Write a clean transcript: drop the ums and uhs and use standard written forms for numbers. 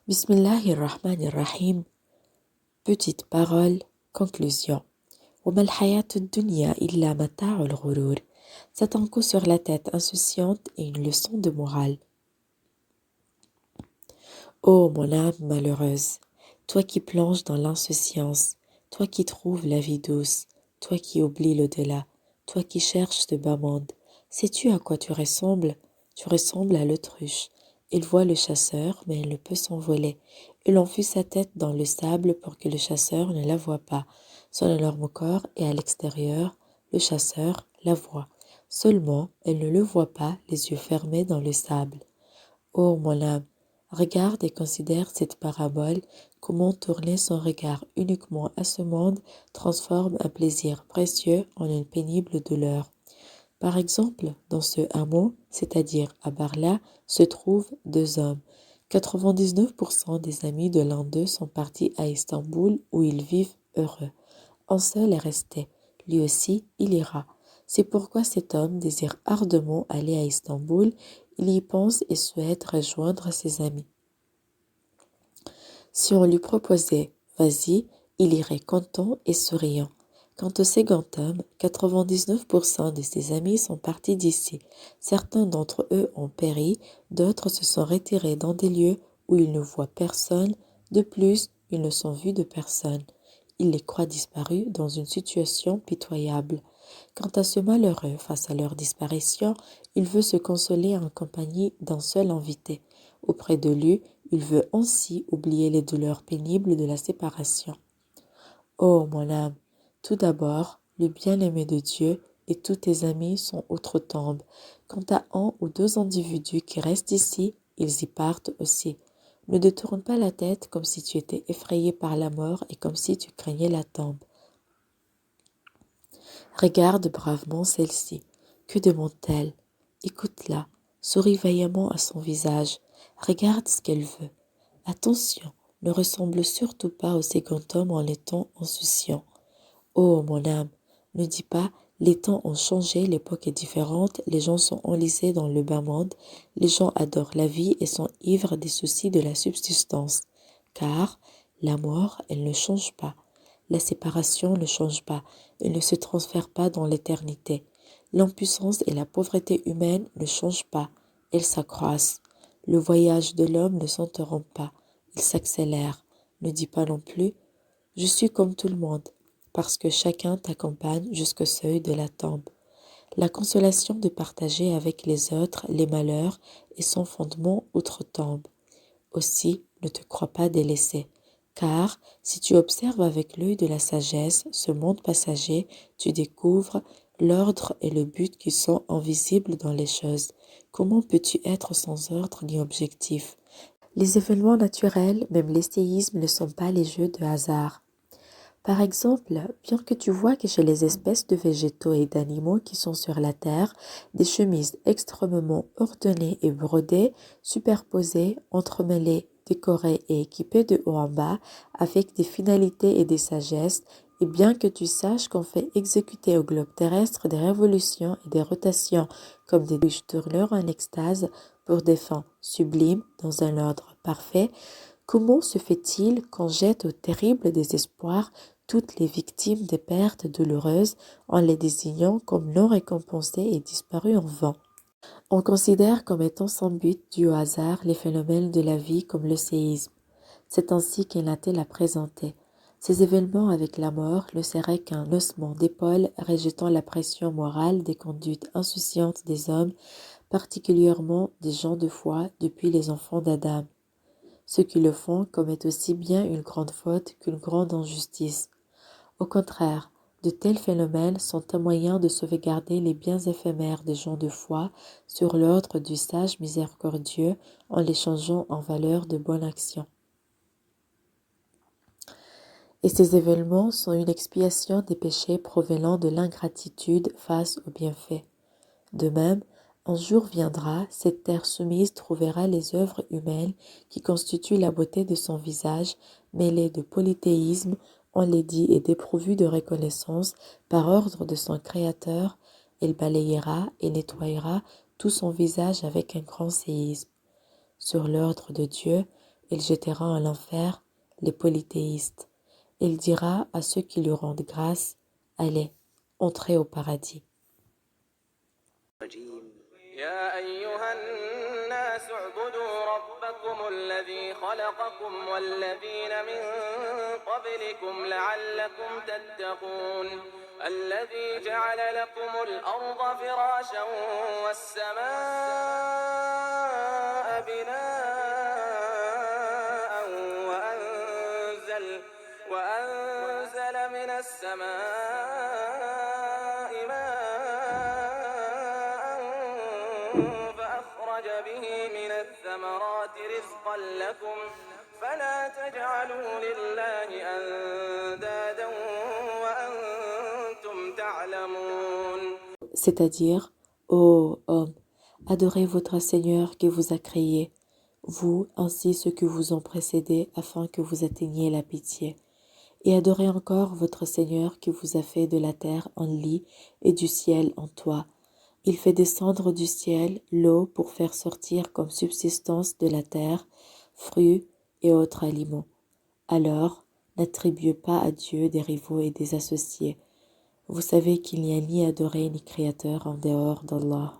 Bismillahirrahmanirrahim. Petite parole, conclusion. وما الحياة الدنيا إلا متاع الغرور. C'est un coup sur la tête insouciante et une leçon de morale. Ô mon âme malheureuse, toi qui plonges dans l'insouciance, toi qui trouves la vie douce, toi qui oublies l'au-delà, toi qui cherches ce bas monde, sais-tu à quoi tu ressembles? Tu ressembles à l'autruche. Il voit le chasseur, mais il ne peut s'envoler. Il enfuit sa tête dans le sable pour que le chasseur ne la voie pas. Son énorme corps est à l'extérieur, le chasseur la voit. Seulement, elle ne le voit pas, les yeux fermés dans le sable. Ô mon âme, regarde et considère cette parabole, comment tourner son regard uniquement à ce monde transforme un plaisir précieux en une pénible douleur. Par exemple, dans ce hameau, c'est-à-dire à Barla, se trouvent deux hommes. 99% des amis de l'un d'eux sont partis à Istanbul où ils vivent heureux. Un seul est resté. Lui aussi, il ira. C'est pourquoi cet homme désire ardemment aller à Istanbul. Il y pense et souhaite rejoindre ses amis. Si on lui proposait « vas-y », il irait content et souriant. Quant au second homme, 99% de ses amis sont partis d'ici. Certains d'entre eux ont péri, d'autres se sont retirés dans des lieux où ils ne voient personne. De plus, ils ne sont vus de personne. Il les croit disparus dans une situation pitoyable. Quant à ce malheureux, face à leur disparition, il veut se consoler en compagnie d'un seul invité. Auprès de lui, il veut ainsi oublier les douleurs pénibles de la séparation. Ô mon âme, tout d'abord, le bien-aimé de Dieu et tous tes amis sont outre-tombe. Quant à un ou deux individus qui restent ici, ils y partent aussi. Ne détourne pas la tête comme si tu étais effrayé par la mort et comme si tu craignais la tombe. Regarde bravement celle-ci. Que demande-t-elle? Écoute-la, souris vaillamment à son visage. Regarde ce qu'elle veut. Attention, ne ressemble surtout pas au second homme en étant insouciant. Oh, mon âme, ne dis pas, les temps ont changé, l'époque est différente, les gens sont enlisés dans le bas monde, les gens adorent la vie et sont ivres des soucis de la subsistance. Car la mort, elle ne change pas. La séparation ne change pas, elle ne se transfère pas dans l'éternité. L'impuissance et la pauvreté humaine ne changent pas, elles s'accroissent. Le voyage de l'homme ne s'interrompt pas, il s'accélère. Ne dis pas non plus, je suis comme tout le monde, parce que chacun t'accompagne jusqu'au seuil de la tombe. La consolation de partager avec les autres les malheurs est son fondement outre-tombe. Aussi, ne te crois pas délaissé, car si tu observes avec l'œil de la sagesse ce monde passager, tu découvres l'ordre et le but qui sont invisibles dans les choses. Comment peux-tu être sans ordre ni objectif? Les événements naturels, même les séismes, ne sont pas les jeux de hasard. Par exemple, bien que tu vois que chez les espèces de végétaux et d'animaux qui sont sur la Terre, des chemises extrêmement ordonnées et brodées, superposées, entremêlées, décorées et équipées de haut en bas, avec des finalités et des sagesses, et bien que tu saches qu'on fait exécuter au globe terrestre des révolutions et des rotations comme des bûches tourneurs en extase pour des fins sublimes dans un ordre parfait, comment se fait-il qu'on jette au terrible désespoir toutes les victimes des pertes douloureuses en les désignant comme non récompensées et disparues en vain? On considère comme étant sans but dû au hasard les phénomènes de la vie comme le séisme. C'est ainsi qu'Énaté l'a présenté. Ces événements avec la mort ne seraient qu'un haussement d'épaule rejetant la pression morale des conduites insouciantes des hommes, particulièrement des gens de foi depuis les enfants d'Adam. Ceux qui le font commettent aussi bien une grande faute qu'une grande injustice. Au contraire, de tels phénomènes sont un moyen de sauvegarder les biens éphémères des gens de foi sur l'ordre du sage miséricordieux en les changeant en valeur de bonne action. Et ces événements sont une expiation des péchés provenant de l'ingratitude face aux bienfaits. De même, un jour viendra, cette terre soumise trouvera les œuvres humaines qui constituent la beauté de son visage, mêlées de polythéisme, enlaidie et dépourvue de reconnaissance par ordre de son Créateur. Elle balayera et nettoyera tout son visage avec un grand séisme. Sur l'ordre de Dieu, Il jettera à l'enfer les polythéistes. Il dira à ceux qui lui rendent grâce, allez, entrez au paradis. يا أيها الناس اعبدوا ربكم الذي خلقكم والذين من قبلكم لعلكم تتقون الذي جعل لكم الأرض فراشا والسماء بناء وأنزل من السماء ماء فأخرج به من الثمرات رزقا لكم فلا تجعلوا لله أندادا وأنتم تعلمون. C'est-à-dire, ô homme, adorez votre Seigneur qui vous a créé, vous ainsi ceux qui vous ont précédés, afin que vous atteigniez la pitié. Et adorez encore votre Seigneur qui vous a fait de la terre un lit et du ciel un toit. Il fait descendre du ciel l'eau pour faire sortir comme subsistance de la terre fruits et autres aliments. Alors, n'attribuez pas à Dieu des rivaux et des associés. Vous savez qu'il n'y a ni adoré ni créateur en dehors d'Allah.